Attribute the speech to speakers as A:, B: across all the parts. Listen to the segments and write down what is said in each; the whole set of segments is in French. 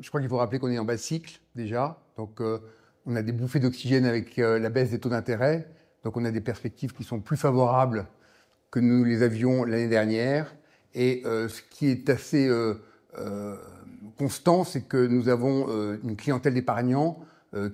A: je crois qu'il faut rappeler qu'on est en bas cycle déjà. Donc, on a des bouffées d'oxygène avec la baisse des taux d'intérêt. Donc, on a des perspectives qui sont plus favorables que nous les avions l'année dernière. Et ce qui est assez constant, c'est que nous avons une clientèle d'épargnants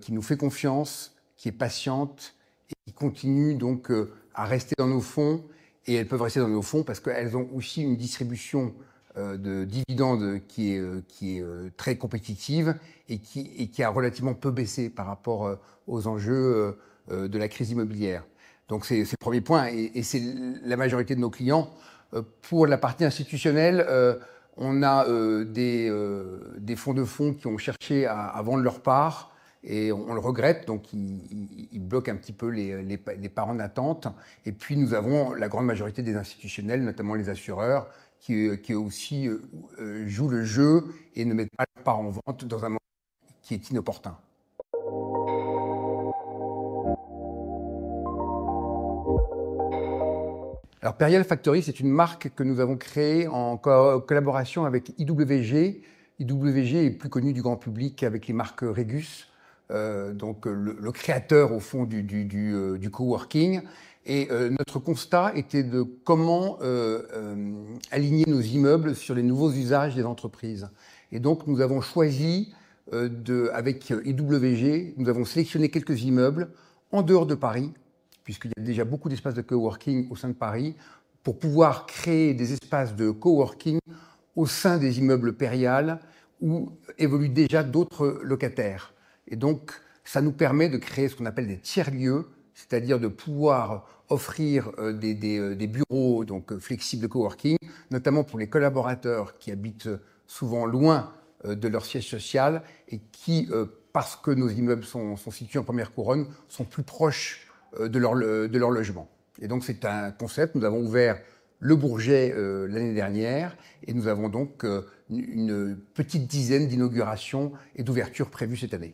A: qui nous fait confiance, qui est patiente et qui continue donc à rester dans nos fonds. Et elles peuvent rester dans nos fonds parce qu'elles ont aussi une distribution de dividendes qui est très compétitive et qui a relativement peu baissé par rapport aux enjeux de la crise immobilière. Donc c'est le premier point et c'est la majorité de nos clients. Pour la partie institutionnelle, on a des fonds de fonds qui ont cherché à vendre leur part et on le regrette, donc ils bloquent un petit peu les parts en attente. Et puis nous avons la grande majorité des institutionnels, notamment les assureurs, qui aussi jouent le jeu et ne mettent pas leur part en vente dans un moment qui est inopportun. Alors Perial Factory, c'est une marque que nous avons créée en collaboration avec IWG. IWG est plus connu du grand public avec les marques Regus, donc le créateur au fond du coworking. Et notre constat était de comment aligner nos immeubles sur les nouveaux usages des entreprises. Et donc nous avons choisi, avec IWG, nous avons sélectionné quelques immeubles en dehors de Paris, puisqu'il y a déjà beaucoup d'espaces de coworking au sein de Paris, pour pouvoir créer des espaces de coworking au sein des immeubles Perial où évoluent déjà d'autres locataires. Et donc, ça nous permet de créer ce qu'on appelle des tiers-lieux, c'est-à-dire de pouvoir offrir des bureaux donc, flexibles de coworking, notamment pour les collaborateurs qui habitent souvent loin de leur siège social et qui, parce que nos immeubles sont situés en première couronne, sont plus proches de leur logement. Et donc c'est un concept. Nous avons ouvert le Bourget l'année dernière et nous avons donc une petite dizaine d'inaugurations et d'ouvertures prévues cette année.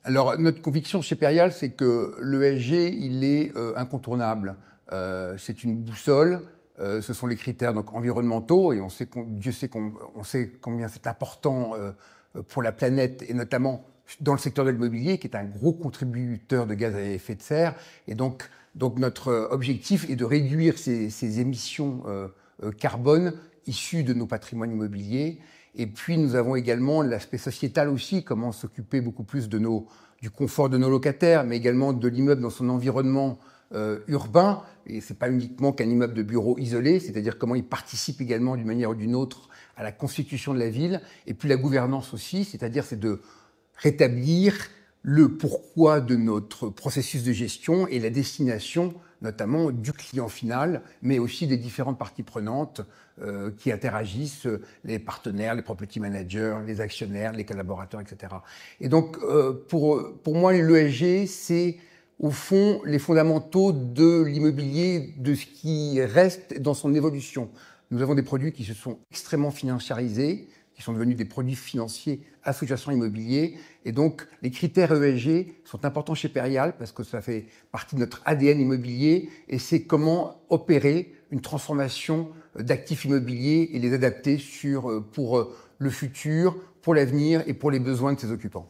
A: Alors notre conviction chez Perial, c'est que l'ESG, il est incontournable. C'est une boussole. Ce sont les critères donc, environnementaux et Dieu sait on sait combien c'est important pour la planète et notamment dans le secteur de l'immobilier qui est un gros contributeur de gaz à effet de serre. Et donc notre objectif est de réduire ces émissions carbone issues de nos patrimoines immobiliers. Et puis nous avons également l'aspect sociétal aussi, comment s'occuper beaucoup plus du confort de nos locataires, mais également de l'immeuble dans son environnement urbain, et c'est pas uniquement qu'un immeuble de bureau isolé, c'est-à-dire comment il participe également d'une manière ou d'une autre à la constitution de la ville, et puis la gouvernance aussi, c'est-à-dire c'est de rétablir le pourquoi de notre processus de gestion et la destination notamment du client final, mais aussi des différentes parties prenantes qui interagissent, les partenaires, les property managers, les actionnaires, les collaborateurs, etc. Et donc pour moi l'ESG, c'est au fond, les fondamentaux de l'immobilier, de ce qui reste dans son évolution. Nous avons des produits qui se sont extrêmement financiarisés, qui sont devenus des produits financiers à sous-jacent immobilier. Et donc, les critères ESG sont importants chez Perial parce que ça fait partie de notre ADN immobilier et c'est comment opérer une transformation d'actifs immobiliers et les adapter pour le futur, pour l'avenir et pour les besoins de ses occupants.